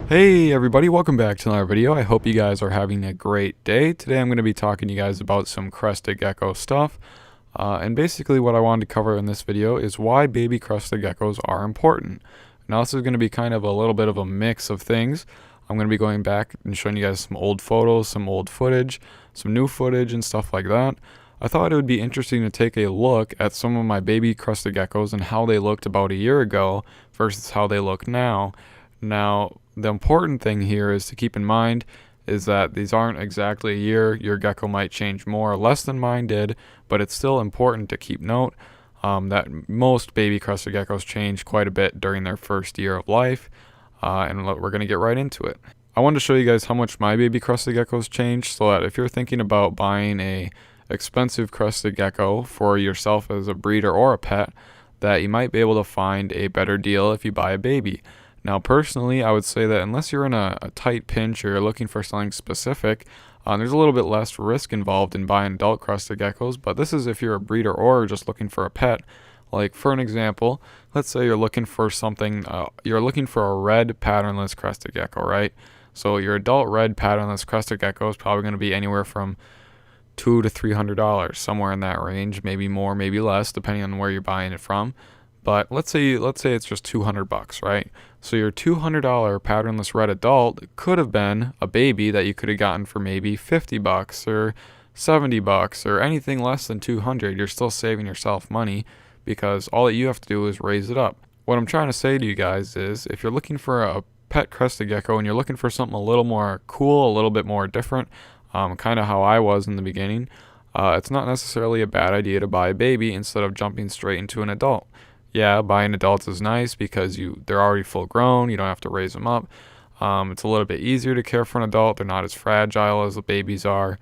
Hey everybody, welcome back to another video. I hope you guys are having a great day. Today I'm going to be talking to you guys about some Crested Gecko stuff. And basically what I wanted to cover in this video is why baby Crested Geckos are important. Now this is going to be kind of a little bit of a mix of things. I'm going to be going back and showing you guys some old photos, some old footage, some new footage and stuff like that. I thought it would be interesting to take a look at some of my baby Crested Geckos and how they looked about a year ago versus how they look now. Now, the important thing here is to keep in mind is that these aren't exactly a year. Your gecko might change more or less than mine did, but it's still important to keep note that most baby Crested Geckos change quite a bit during their first year of life, and we're going to get right into it. I wanted to show you guys how much my baby Crested Geckos changed, so that if you're thinking about buying a expensive Crested Gecko for yourself as a breeder or a pet, that you might be able to find a better deal if you buy a baby. Now, personally, I would say that unless you're in a tight pinch or you're looking for something specific, there's a little bit less risk involved in buying adult Crested Geckos, but this is if you're a breeder or just looking for a pet. Like, for an example, let's say you're looking for something, you're looking for a red patternless Crested Gecko, right? So your adult red patternless Crested Gecko is probably going to be anywhere from $200 to $300, somewhere in that range, maybe more, maybe less, depending on where you're buying it from. But let's say it's just $200, right? So your $200 patternless red adult could have been a baby that you could have gotten for maybe $50 or $70 or anything less than $200. You're still saving yourself money because all that you have to do is raise it up. What I'm trying to say to you guys is if you're looking for a pet Crested Gecko and you're looking for something a little more cool, a little bit more different, kind of how I was in the beginning, it's not necessarily a bad idea to buy a baby instead of jumping straight into an adult. Yeah, buying adults is nice because they're already full grown. You don't have to raise them up. It's a little bit easier to care for an adult. They're not as fragile as the babies are.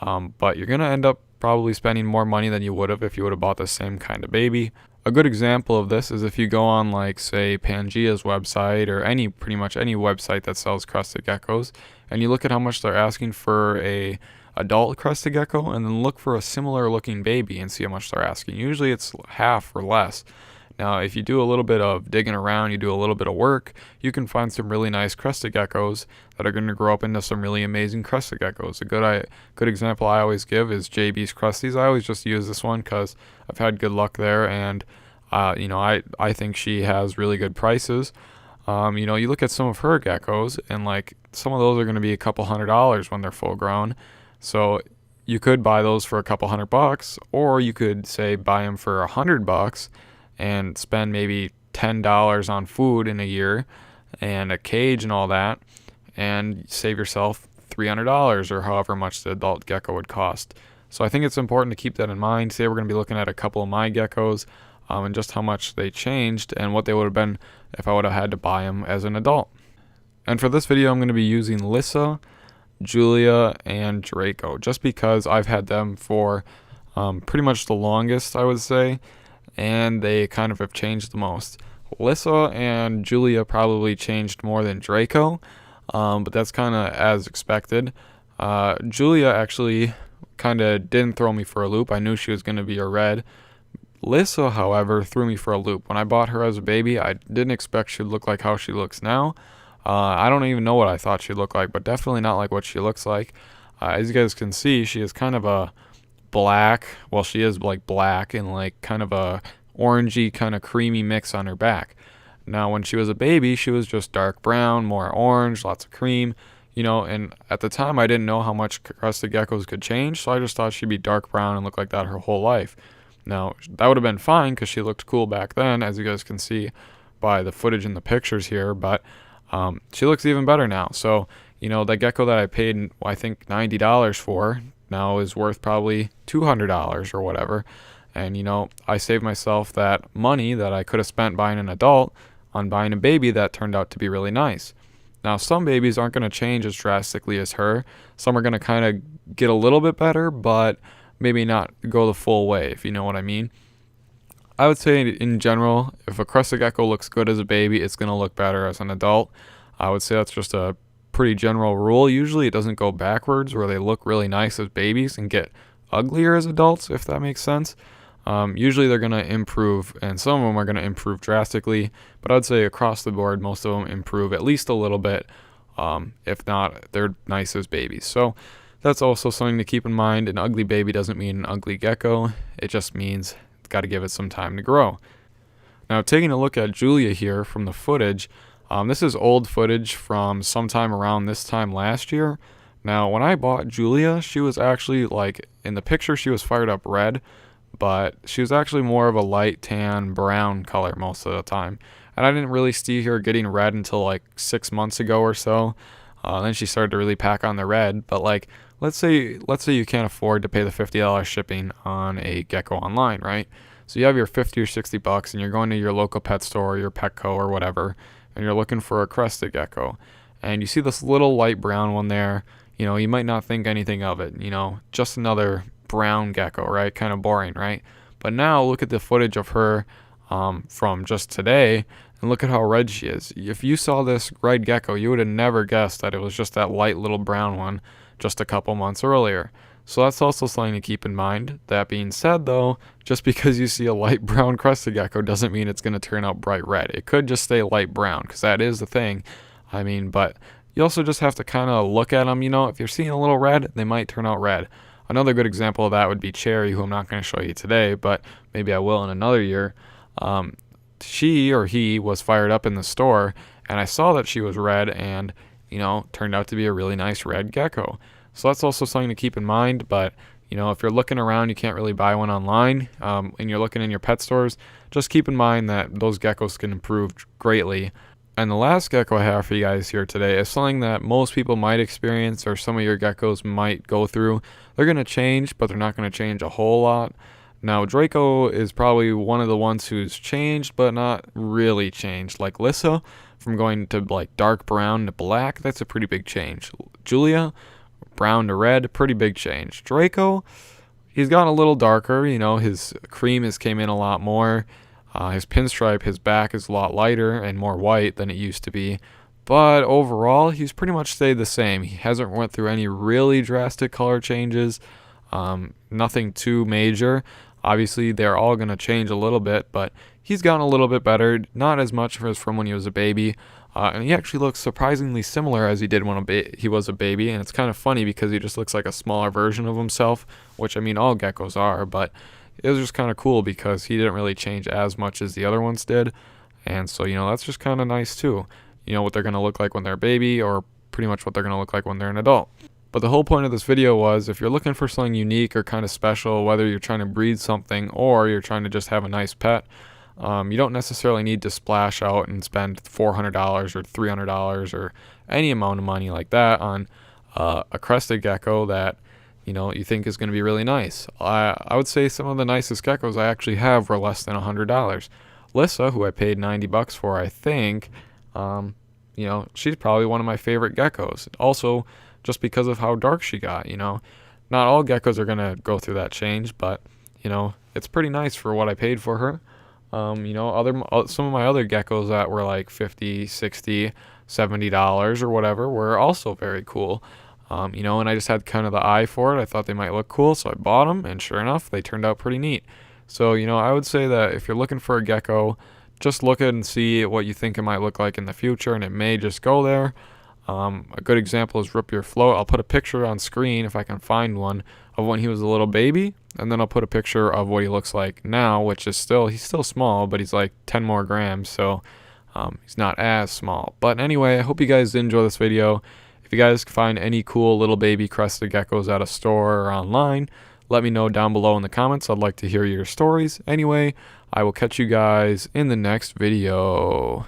But you're going to end up probably spending more money than you would have if you would have bought the same kind of baby. A good example of this is if you go on, like, say, Pangea's website or pretty much any website that sells Crested Geckos, and you look at how much they're asking for a adult Crested Gecko and then look for a similar looking baby and see how much they're asking. Usually it's half or less. Now, if you do a little bit of digging around, you do a little bit of work, you can find some really nice Crested Geckos that are going to grow up into some really amazing Crested Geckos. A good example I always give is JB's Crusties. I always just use this one because I've had good luck there, and I think she has really good prices. You look at some of her geckos, and like some of those are going to be a couple $100 when they're full grown. So you could buy those for a couple $100, or you could say buy them for $100 and spend maybe $10 on food in a year and a cage and all that, and save yourself $300 or however much the adult gecko would cost. So I think it's important to keep that in mind. Today we're going to be looking at a couple of my geckos and just how much they changed and what they would have been if I would have had to buy them as an adult. And for this video I'm going to be using Lissa, Julia, and Draco, just because I've had them for pretty much the longest, I would say, and they kind of have changed the most. Lissa and Julia probably changed more than Draco, but that's kind of as expected. Julia actually kind of didn't throw me for a loop. I knew she was going to be a red. Lissa, however, threw me for a loop. When I bought her as a baby, I didn't expect she'd look like how she looks now. I don't even know what I thought she'd look like, but definitely not like what she looks like. As you guys can see, she is kind of a black, well, she is like black and like kind of a orangey kind of creamy mix on her back. Now when she was a baby, she was just dark brown, more orange, lots of cream, and at the time I didn't know how much Crested Geckos could change, so I just thought she'd be dark brown and look like that her whole life. Now that would have been fine because she looked cool back then, as you guys can see by the footage and the pictures here, but she looks even better now. So that gecko that I paid, I think, $90 for now is worth probably $200 or whatever. And I saved myself that money that I could have spent buying an adult on buying a baby that turned out to be really nice. Now some babies aren't going to change as drastically as her. Some are going to kind of get a little bit better, but maybe not go the full way, if you know what I mean. I would say in general, if a Crested Gecko looks good as a baby, it's going to look better as an adult. I would say that's just a pretty general rule. Usually it doesn't go backwards where they look really nice as babies and get uglier as adults, if that makes sense. Usually they're going to improve, and some of them are going to improve drastically, but I'd say across the board, most of them improve at least a little bit. If not, they're nice as babies. So that's also something to keep in mind. An ugly baby doesn't mean an ugly gecko. It just means it's got to give it some time to grow. Now, taking a look at Julia here from the footage, this is old footage from sometime around this time last year. Now, when I bought Julia, she was actually, like, in the picture, she was fired up red, but she was actually more of a light tan brown color most of the time. And I didn't really see her getting red until like 6 months ago or so. Then she started to really pack on the red. But like, let's say you can't afford to pay the $50 shipping on a gecko online, right? So you have your 50 or 60 bucks and you're going to your local pet store, or your Petco or whatever, and you're looking for a crested gecko. And you see this little light brown one there. You might not think anything of it, just another brown gecko, right? Kind of boring, right? But now look at the footage of her from just today, and look at how red she is. If you saw this red gecko, you would have never guessed that it was just that light little brown one just a couple months earlier. So that's also something to keep in mind. That being said, though, just because you see a light brown crested gecko doesn't mean it's going to turn out bright red. It could just stay light brown, because that is the thing. But you also just have to kind of look at them. If you're seeing a little red, they might turn out red. Another good example of that would be Cherry, who I'm not going to show you today, but maybe I will in another year. She or he was fired up in the store, and I saw that she was red and, turned out to be a really nice red gecko. So that's also something to keep in mind. But, if you're looking around, you can't really buy one online, and you're looking in your pet stores, just keep in mind that those geckos can improve greatly. And the last gecko I have for you guys here today is something that most people might experience, or some of your geckos might go through. They're going to change, but they're not going to change a whole lot. Now, Draco is probably one of the ones who's changed, but not really changed. Like Lissa, from going to like dark brown to black, that's a pretty big change. Julia, brown to red, pretty big change. Draco, he's gotten a little darker. His cream has came in a lot more. His pinstripe, his back is a lot lighter and more white than it used to be. But overall, he's pretty much stayed the same. He hasn't went through any really drastic color changes. Nothing too major. Obviously, they're all going to change a little bit, but he's gotten a little bit better. Not as much as from when he was a baby. And he actually looks surprisingly similar as he did when he was a baby. And it's kind of funny because he just looks like a smaller version of himself, which, all geckos are, but it was just kind of cool because he didn't really change as much as the other ones did. And so, that's just kind of nice too. What they're going to look like when they're a baby, or pretty much what they're going to look like when they're an adult. But the whole point of this video was, if you're looking for something unique or kind of special, whether you're trying to breed something or you're trying to just have a nice pet, you don't necessarily need to splash out and spend $400 or $300 or any amount of money like that on a crested gecko that you think is going to be really nice. I would say some of the nicest geckos I actually have were less than $100. Lissa, who I paid 90 bucks for, I think, she's probably one of my favorite geckos. Also, just because of how dark she got, Not all geckos are going to go through that change, but, it's pretty nice for what I paid for her. Some of my other geckos that were like $50, $60, $70 or whatever were also very cool. And I just had kind of the eye for it. I thought they might look cool, so I bought them, and sure enough, they turned out pretty neat. So, I would say that if you're looking for a gecko, just look at and see what you think it might look like in the future, and it may just go there. A good example is Rip Your Float. I'll put a picture on screen, if I can find one, of when he was a little baby, and then I'll put a picture of what he looks like now, which is he's still small, but he's like 10 more grams, so he's not as small. But anyway, I hope you guys enjoy this video. If you guys find any cool little baby crested geckos at a store or online, let me know down below in the comments. I'd like to hear your stories. Anyway, I will catch you guys in the next video.